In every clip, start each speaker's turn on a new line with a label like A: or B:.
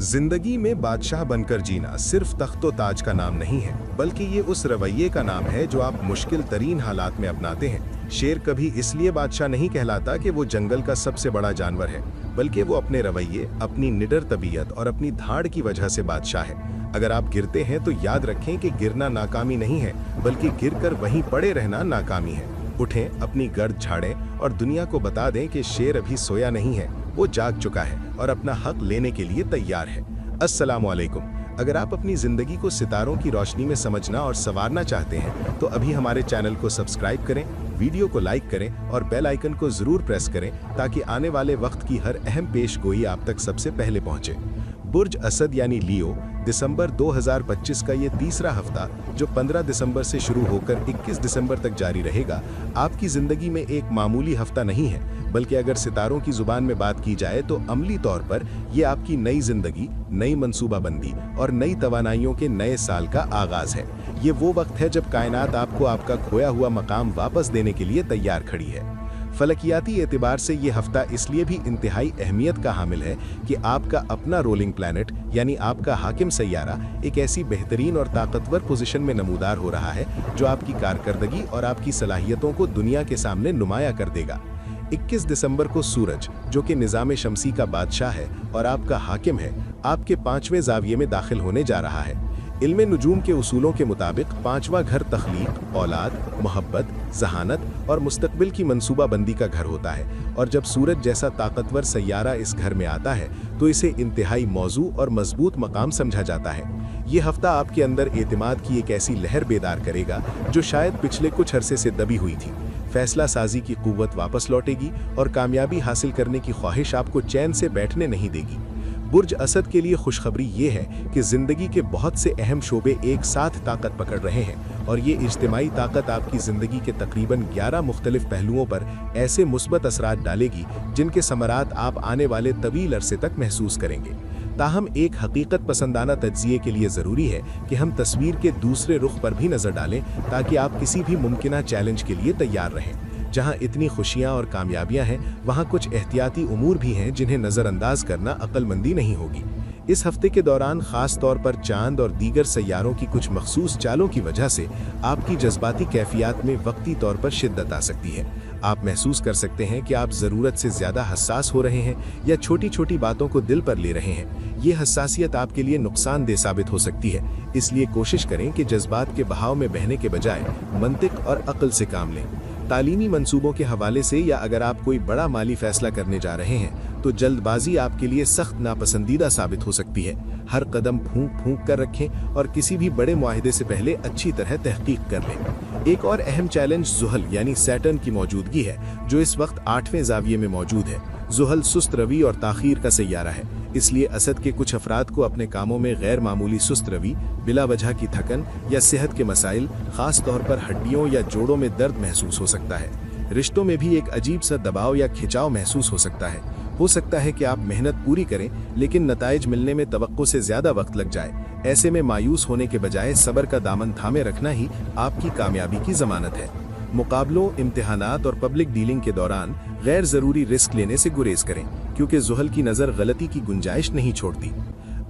A: जिंदगी में बादशाह बनकर जीना सिर्फ तख्तो ताज का नाम नहीं है, बल्कि ये उस रवैये का नाम है जो आप मुश्किल तरीन हालात में अपनाते हैं। शेर कभी इसलिए बादशाह नहीं कहलाता कि वो जंगल का सबसे बड़ा जानवर है, बल्कि वो अपने रवैये, अपनी निडर तबीयत और अपनी धाड़ की वजह से बादशाह है। अगर आप गिरते हैं तो याद रखें कि गिरना नाकामी नहीं है, बल्कि गिरकर वहीं पड़े रहना नाकामी है। उठें, अपनी गर्द झाड़ें और दुनिया को बता दें कि शेर अभी सोया नहीं है, वो जाग चुका है और अपना हक लेने के लिए तैयार है। अस्सलामुअलैकुम। अगर आप अपनी जिंदगी को सितारों की रोशनी में समझना और संवारना चाहते हैं तो अभी हमारे चैनल को सब्सक्राइब करें, वीडियो को लाइक करें और बेल आइकन को जरूर प्रेस करें ताकि आने वाले वक्त की हर अहम पेशगोई आप तक सबसे पहले पहुंचे। बुर्ज असद यानी लियो, दिसंबर 2025 का ये तीसरा हफ्ता जो 15 दिसंबर से शुरू होकर 21 दिसंबर तक जारी रहेगा, आपकी जिंदगी में एक मामूली हफ्ता नहीं है, बल्कि अगर सितारों की जुबान में बात की जाए तो अमली तौर पर ये आपकी नई जिंदगी, नई मंसूबाबंदी और नई तवानाइयों के नए साल का आगाज है। ये वो वक्त है जब कायनात आपको आपका खोया हुआ मकाम वापस देने के लिए तैयार खड़ी है। फलकियाती एतबार से ये हफ्ता इसलिए भी इंतहाई अहमियत का हामिल है कि आपका अपना रोलिंग प्लैनेट यानी आपका हाकिम सैयारा एक ऐसी बेहतरीन और ताकतवर पोजीशन में नमूदार हो रहा है जो आपकी कारकर्दगी और आपकी सलाहियतों को दुनिया के सामने नुमाया कर देगा। 21 दिसंबर को सूरज, जो कि निज़ाम शमसी का बादशाह है और आपका हाकिम है, आपके 5वें ज़ाविये में दाखिल होने जा रहा है। इल्मे नुजूम के उसूलों के मुताबिक 5वां घर तख्लीक, औलाद, मोहब्बत, जहानत और मुस्तकबिल की मंसूबाबंदी का घर होता है, और जब सूरज जैसा ताकतवर सैयारा इस घर में आता है तो इसे इंतहाई मौजू और मजबूत मकाम समझा जाता है। ये हफ्ता आपके अंदर एतमाद की एक ऐसी लहर बेदार करेगा जो शायद पिछले कुछ अरसे से दबी हुई थी। फैसला साजी की कुव्वत वापस लौटेगी और कामयाबी हासिल करने की ख्वाहिश आपको चैन से बैठने नहीं देगी। बुर्ज असद के लिए खुशखबरी ये है कि जिंदगी के बहुत से अहम शोबे एक साथ ताकत पकड़ रहे हैं, और ये इज्तिमाई ताकत आपकी जिंदगी के तकरीबन 11 मुख्तलिफ पहलुओं पर ऐसे मुस्बत असरात डालेगी जिनके समरात आप आने वाले तवील अरसे तक महसूस करेंगे। ताहम एक हकीकत पसंदाना तज्जिए के लिए ज़रूरी है कि हम तस्वीर के दूसरे रुख पर भी नज़र डालें ताकि आप किसी भी मुमकिना चैलेंज के लिए तैयार रहें। जहां इतनी खुशियां और कामयाबियां हैं, वहां कुछ एहतियाती उमूर भी हैं जिन्हें नज़रअंदाज करना अक्लमंदी नहीं होगी। इस हफ्ते के दौरान खास तौर पर चांद और दीगर सैयारों की कुछ मखसूस चालों की वजह से आपकी जज्बाती कैफियत में वक्ती तौर पर शिद्दत आ सकती है। आप महसूस कर सकते हैं कि आप ज़रूरत से ज़्यादा हसास हो रहे हैं या छोटी छोटी बातों को दिल पर ले रहे हैं। ये हसासियत आपके लिए नुकसानदेह साबित हो सकती है, इसलिए कोशिश करें कि जज्बात के बहाव में बहने के बजाय मंतिक और अक्ल से काम लें। तालीमी मंसूबों के हवाले से या अगर आप कोई बड़ा माली फैसला करने जा रहे हैं तो जल्दबाजी आपके लिए सख्त नापसंदीदा साबित हो सकती है। हर कदम फूंक फूंक कर रखें और किसी भी बड़े मुआहिदे से पहले अच्छी तरह तहकीक कर लें। एक और अहम चैलेंज जुहल यानी सैटर्न की मौजूदगी है, जो इस वक्त 8वें ज़ाविये में मौजूद है। जुहल सुस्त रवि और ताखीर का सैयारा है, इसलिए असद के कुछ अफराद को अपने कामों में गैर मामूली सुस्त रवि, बिला वजह की थकन या सेहत के मसाइल, खास तौर पर हड्डियों या जोड़ों में दर्द महसूस हो सकता है। रिश्तों में भी एक अजीब सा दबाव या खिंचाव महसूस हो सकता है। हो सकता है कि आप मेहनत पूरी करें लेकिन नताइज मिलने में तवक्को से ज्यादा वक्त लग जाए। ऐसे में मायूस होने के बजाय सब्र का दामन थामे रखना ही आपकी कामयाबी की जमानत है। मुकाबलों, इम्तिहानात और पब्लिक डीलिंग के दौरान गैर जरूरी रिस्क लेने से गुरेज करें, क्योंकि जुहल की नज़र गलती की गुंजाइश नहीं छोड़ती।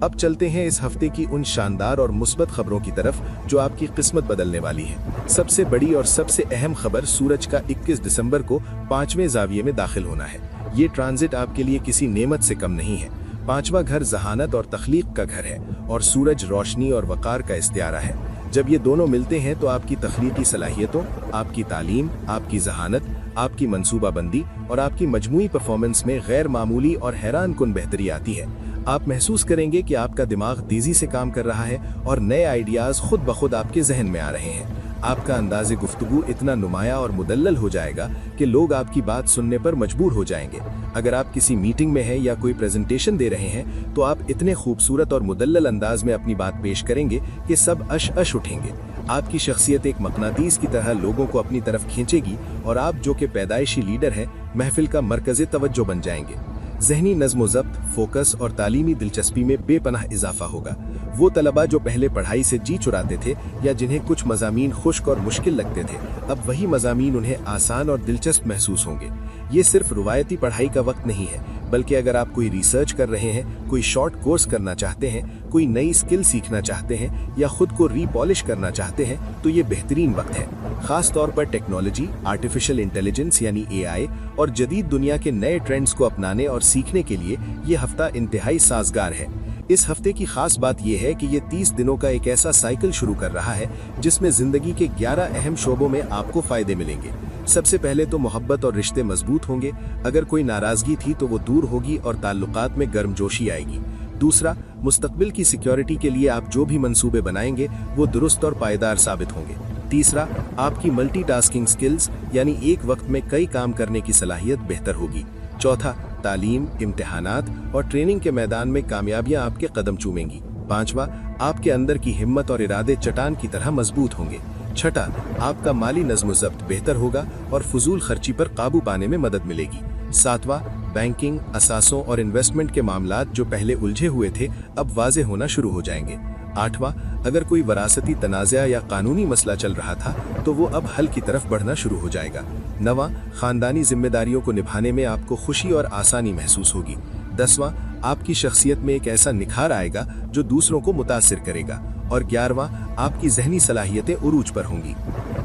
A: अब चलते हैं इस हफ्ते की उन शानदार और मुस्बत खबरों की तरफ जो आपकी किस्मत बदलने वाली है। सबसे बड़ी और सबसे अहम खबर, सूरज का 21 दिसंबर को 5वें ज़ाविये में दाखिल होना है। ये ट्रांजिट आपके लिए किसी नेमत से कम नहीं है। 5वां घर जहानत और तख्लीक का घर है और सूरज रोशनी और वकार का इस्तियारा है। जब ये दोनों मिलते हैं तो आपकी तख्लीकी सलाहियतों, आपकी तालीम, आपकी जहानत, आपकी मंसूबाबंदी और आपकी मजमूई परफॉर्मेंस में गैर मामूली और हैरान कुन बेहतरी आती है। आप महसूस करेंगे कि आपका दिमाग तेजी से काम कर रहा है और नए आइडियाज खुद ब खुद आपके जहन में आ रहे हैं। आपका अंदाज़े गुफ्तगू इतना नुमाया और मुदल्लल हो जाएगा कि लोग आपकी बात सुनने पर मजबूर हो जाएंगे। अगर आप किसी मीटिंग में हैं या कोई प्रेजेंटेशन दे रहे हैं तो आप इतने खूबसूरत और मुदल्लल अंदाज में अपनी बात पेश करेंगे कि सब अश उठेंगे। आपकी शख्सियत एक मकनातीस की तरह लोगों को अपनी तरफ खींचेगी और आप, जो कि पैदाइशी लीडर हैं, महफिल का मरकज़े तवज्जो बन जाएंगे। ज़हनी नज़्म ज़ब्त, फोकस और तालीमी दिलचस्पी में बेपनाह इजाफा होगा। वो तलबा जो पहले पढ़ाई से जी चुराते थे या जिन्हें कुछ मज़ामीन खुश्क और मुश्किल लगते थे, अब वही मज़ामीन उन्हें आसान और दिलचस्प महसूस होंगे।
B: ये सिर्फ रुवायती पढ़ाई का वक्त नहीं है, बल्कि अगर आप कोई रिसर्च कर रहे हैं, कोई शॉर्ट कोर्स करना चाहते हैं, कोई नई स्किल सीखना चाहते हैं या खुद को रीपॉलिश करना चाहते हैं, तो ये बेहतरीन वक्त है। खास तौर पर टेक्नोलॉजी, आर्टिफिशियल इंटेलिजेंस यानी AI और जदीद दुनिया के नए ट्रेंड्स को अपनाने और सीखने के लिए ये हफ्ता इंतहाई साजगार है। इस हफ्ते की खास बात यह है कि ये 30 दिनों का एक ऐसा साइकिल शुरू कर रहा है जिसमें जिंदगी के 11 अहम शोबों में आपको फायदे मिलेंगे। सबसे पहले तो मोहब्बत और रिश्ते मजबूत होंगे। अगर कोई नाराजगी थी तो वो दूर होगी और ताल्लुकात में गर्मजोशी आएगी। दूसरा, मुस्तकबिल की सिक्योरिटी के लिए आप जो भी मंसूबे बनाएंगे वो दुरुस्त और पायदार साबित होंगे। तीसरा, आपकी मल्टीटास्किंग स्किल्स यानी एक वक्त में कई काम करने की सलाहियत बेहतर होगी। चौथा, तालीम, इम्तिहानात और ट्रेनिंग के मैदान में कामयाबियां आपके कदम चूमेंगी। पांचवा, आपके अंदर की हिम्मत और इरादे चट्टान की तरह मजबूत होंगे। छठा, आपका माली नज़्म ज़ब्त बेहतर होगा और फजूल खर्ची पर काबू पाने में मदद मिलेगी। सातवां, बैंकिंग, असासों और इन्वेस्टमेंट के मामलात जो पहले उलझे हुए थे अब वाज़े होना शुरू हो जाएंगे। आठवां, अगर कोई वरासती तनाज़ा या कानूनी मसला चल रहा था तो वो अब हल की तरफ बढ़ना शुरू हो जाएगा। नवां, खानदानी जिम्मेदारियों को निभाने में आपको खुशी और आसानी महसूस होगी। दसवां, आपकी शख्सियत में एक ऐसा निखार आएगा जो दूसरों को मुतासिर करेगा। और 11वां, आपकी जहनी सलाहियतें उरूज पर होंगी।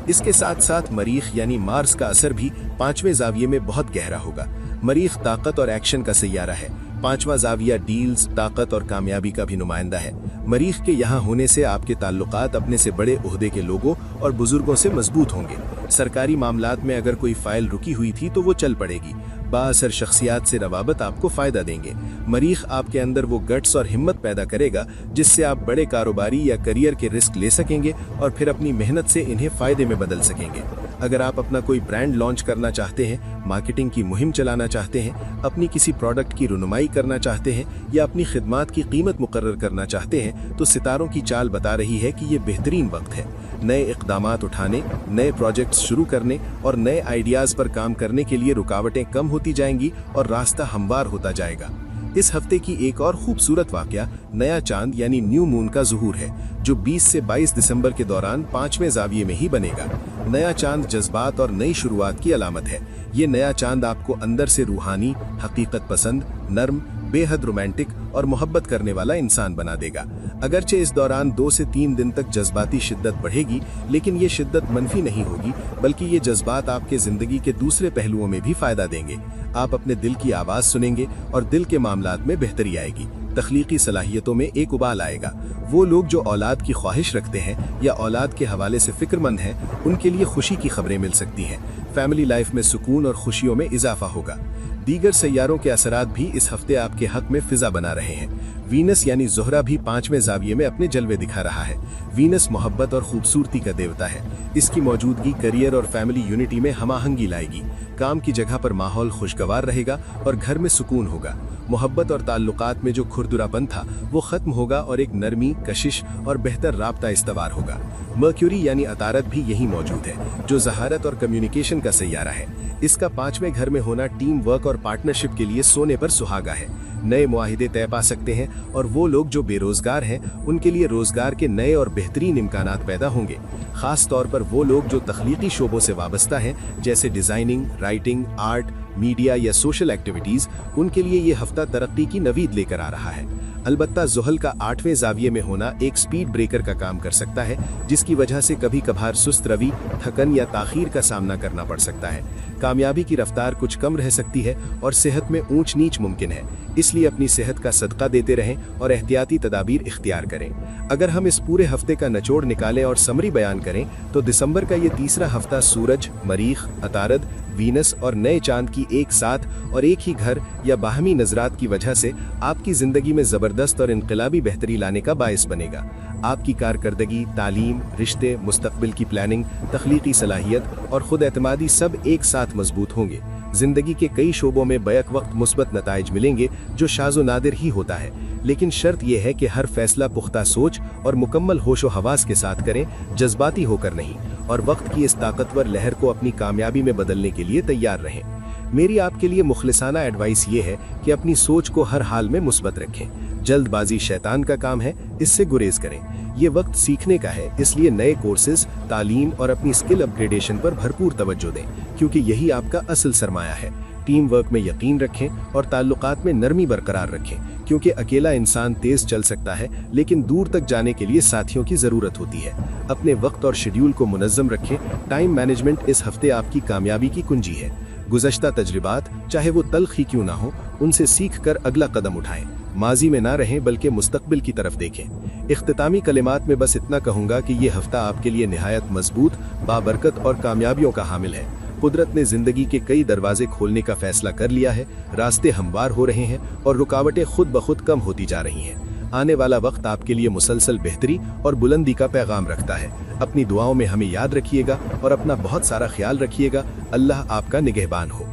B: इसके साथ साथ मरीख यानी मार्स का असर भी 5वें जाविये में बहुत गहरा होगा। मरीख ताकत और एक्शन का सैयारा है। 5वां जाविया डील्स, ताकत और कामयाबी का भी नुमाइंदा है। मरीख के यहाँ होने से आपके ताल्लुकात अपने से बड़े ओहदे के लोगों और बुजुर्गों से मजबूत होंगे। सरकारी मामलात में अगर कोई फाइल रुकी हुई थी तो वो चल पड़ेगी। बाअसर शख्सियात से रवाबत आपको फायदा देंगे। मरीख आपके अंदर वो गट्स और हिम्मत पैदा करेगा जिससे आप बड़े कारोबारी या करियर के रिस्क ले सकेंगे और फिर अपनी मेहनत से इन्हें फायदे में बदल सकेंगे। अगर आप अपना कोई ब्रांड लॉन्च करना चाहते हैं, मार्केटिंग की मुहिम चलाना चाहते हैं, अपनी किसी प्रोडक्ट की रुनुमाई करना चाहते हैं या अपनी खिदमात की कीमत मुकर्रर करना चाहते हैं, तो सितारों की चाल बता रही है कि ये बेहतरीन वक्त है। नए इक़दामात उठाने, नए प्रोजेक्ट्स शुरू करने और नए आइडियाज़ पर काम करने के लिए रुकावटें कम होती जाएंगी और रास्ता हमवार होता जाएगा। इस हफ्ते की एक और खूबसूरत वाकया नया चांद यानी न्यू मून का ज़ुहूर है, जो 20 से 22 दिसंबर के दौरान 5वें जाविये में ही बनेगा। नया चांद जज्बात और नई शुरुआत की अलामत है। ये नया चांद आपको अंदर से रूहानी, हकीकत पसंद, नर्म, बेहद रोमांटिक और मोहब्बत करने वाला इंसान बना देगा। अगरचे इस दौरान 2 से 3 दिन तक जज्बाती शिद्दत बढ़ेगी, लेकिन ये शिद्दत मनफी नहीं होगी, बल्कि ये जज्बात आपके जिंदगी के दूसरे पहलुओं में भी फायदा देंगे। आप अपने दिल की आवाज़ सुनेंगे और दिल के मामलात में बेहतरी आएगी। तख्लीकी सलाहियतों में एक उबाल आएगा। वो लोग जो औलाद की ख्वाहिश रखते हैं या औलाद के हवाले से फिक्रमंद हैं, उनके लिए खुशी की खबरें मिल सकती हैं। फैमिली लाइफ में सुकून और खुशियों में इजाफा होगा। दीगर सैयारों के असरात भी इस हफ्ते आपके हक में फिजा बना रहे हैं। वीनस यानी ज़ोहरा भी 5वें जाविये में अपने जलवे दिखा रहा है। वीनस मोहब्बत और खूबसूरती का देवता है। इसकी मौजूदगी करियर और फैमिली यूनिटी में हमाहंगी लाएगी। काम की जगह पर माहौल खुशगवार रहेगा और घर में सुकून होगा। मोहब्बत और ताल्लुकात में जो खुरदुरापन था वो खत्म होगा और एक नरमी, कशिश और बेहतर राब्ता इस्तवार होगा। मर्क्यूरी यानी अतारत भी यही मौजूद है, जो ज़हारत और कम्युनिकेशन का सैयारा है। इसका 5वें घर में होना टीम वर्क और पार्टनरशिप के लिए सोने पर सुहागा है। नए मुआहिदे तय पा सकते हैं और वो लोग जो बेरोजगार हैं उनके लिए रोजगार के नए और बेहतरीन इम्कानात पैदा होंगे। खास तौर पर वो लोग जो तख्लीकी शोबों से वाबस्ता हैं, जैसे डिजाइनिंग, राइटिंग, आर्ट, मीडिया या सोशल एक्टिविटीज, उनके लिए ये हफ्ता तरक्की की नवीद लेकर आ रहा है। अलबत्ता ज़ुहल का 8वें जाविये में होना एक स्पीड ब्रेकर का काम कर सकता है, जिसकी वजह से कभी कभार सुस्त रवि, थकन या ताखीर का सामना करना पड़ सकता है। कामयाबी की रफ्तार कुछ कम रह सकती है और सेहत में ऊंच नीच मुमकिन है, इसलिए अपनी सेहत का सदका देते रहें और एहतियाती तदाबीर इख्तियार करें। अगर हम इस पूरे हफ्ते का निचोड़ निकालें और समरी बयान करें तो दिसंबर का ये तीसरा हफ्ता सूरज, मरीख, अतारद, वीनस और नए चांद की एक साथ और एक ही घर या बाहमी नजरात की वजह से आपकी जिंदगी में जबरदस्त और इनकलाबी बेहतरी लाने का बायस बनेगा। आपकी कारकर्दगी, तालीम, रिश्ते, मुस्तकबिल की प्लानिंग, तख्लीकी सलाहियत और खुद एतमादी सब एक साथ मजबूत होंगे। जिंदगी के कई शोबों में बैक वक्त मुस्बत नताइज मिलेंगे, जो शाज़ो नादिर ही होता है, लेकिन शर्त यह है कि हर फैसला पुख्ता सोच और मुकम्मल होशो हवास के साथ करें, जज्बाती होकर नहीं, और वक्त की इस ताकतवर लहर को अपनी कामयाबी में बदलने के लिए तैयार रहें। मेरी आपके लिए मुखलिसाना एडवाइस ये है कि अपनी सोच को हर हाल में मुस्बत रखें। जल्दबाजी शैतान का काम है, इससे गुरेज करें। ये वक्त सीखने का है, इसलिए नए कोर्सेज, तालीम और अपनी स्किल अपग्रेडेशन पर भरपूर तवज्जो दें, क्योंकि यही आपका असल सरमाया है। टीम वर्क में यकीन रखें और ताल्लुकात में नरमी बरकरार रखें, क्योंकि अकेला इंसान तेज चल सकता है लेकिन दूर तक जाने के लिए साथियों की ज़रूरत होती है। अपने वक्त और शेड्यूल को मुनज़्ज़म रखें। टाइम मैनेजमेंट इस हफ्ते आपकी कामयाबी की कुंजी है। गुज़श्ता तजर्बात चाहे वो तल्ख़ ही क्यों ना हो, उनसे सीख कर अगला कदम उठाएं। माजी में ना रहें बल्कि मुस्तकबिल की तरफ देखें। इख्तितामी कलिमात में बस इतना कहूँगा कि ये हफ्ता आपके लिए निहायत मजबूत, बाबरकत और कामयाबियों का हामिल है। कुदरत ने जिंदगी के कई दरवाजे खोलने का फैसला कर लिया है, रास्ते हमवार हो रहे हैं और रुकावटें खुद ब खुद कम होती जा रही हैं। आने वाला वक्त आपके लिए मुसलसल बेहतरी और बुलंदी का पैगाम रखता है। अपनी दुआओं में हमें याद रखिएगा और अपना बहुत सारा ख्याल रखिएगा। अल्लाह आपका निगहबान हो।